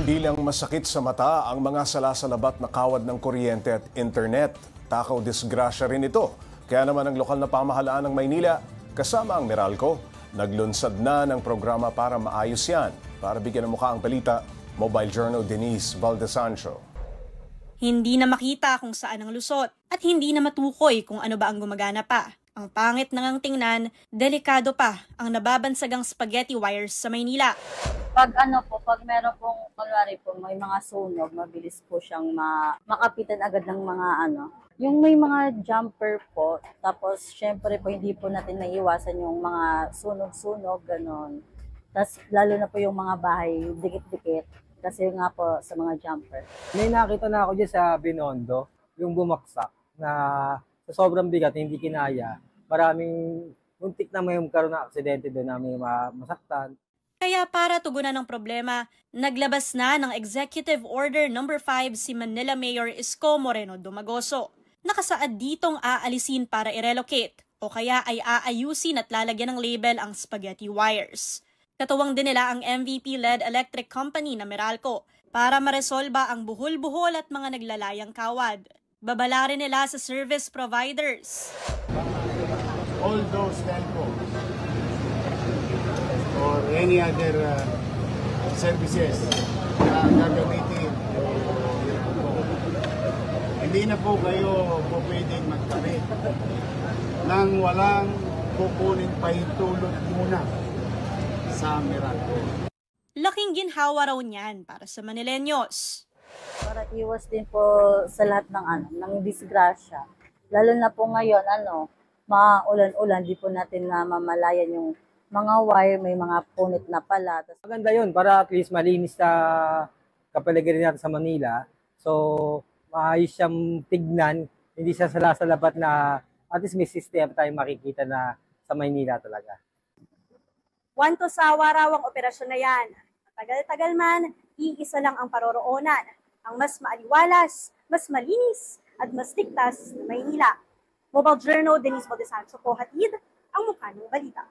Hindi lang masakit sa mata ang mga salasalabat na kawad ng kuryente at internet. Takaw disgrasya rin ito. Kaya naman ang lokal na pamahalaan ng Maynila, kasama ang Meralco, naglunsad na ng programa para maayos yan. Para bigyan ng mukha ang balita, Mobile Journal Denise Valdesancho. Hindi na makita kung saan ang lusot at hindi na matukoy kung ano ba ang gumagana pa. Ang pangit nang tingnan, delikado pa ang nababansagang spaghetti wires sa Maynila. Pag meron pong, kunwari po, may mga sunog, mabilis po siyang makapitan agad ng mga yung may mga jumper po, tapos syempre po hindi po natin naiiwasan yung mga sunog-sunog, ganon. Tapos lalo na po yung mga bahay, dikit-dikit, kasi nga po sa mga jumper. May nakita na ako dyan sa Binondo, yung bumaksak, na sa sobrang bigat, hindi kinaya. Maraming muntik na may magkaroon ng aksidente doon na may masaktan. Kaya para tugunan ng problema, naglabas na ng Executive Order No. 5 si Manila Mayor Isko Moreno Dumagoso. Nakasaad ditong aalisin para i-relocate o kaya ay aayusin at lalagyan ng label ang spaghetti wires. Katuwang din nila ang MVP-led electric company na Meralco para maresolba ang buhol-buhol at mga naglalayang kawad. Babala rin nila sa service providers. All those telco or any other services na gagamitin, hindi na po kayo pwedeng magkabit nang walang kukunin pahintulot muna sa Meralco. Laking ginhawa raw niyan para sa Manileños. Para iwas din po sa lahat ng disgrasya. Lalo na po ngayon, maulan-ulan, di po natin na mamalayan yung mga wire, may mga punit na pala. Maganda yun, para at least malinis sa kapaligiran natin sa Manila. So, maayos siyang tignan, hindi siya salasalabat na at least may system tayong makikita na sa Maynila talaga. Wanto sa warawang operasyon na yan. Tagal-tagal man, iisa lang ang paroroonan. Ang mas maaliwalas, mas malinis, at mas ligtas na Maynila. Mobile Journal Denise Valdesancho po, hatid ang mukha ng balita.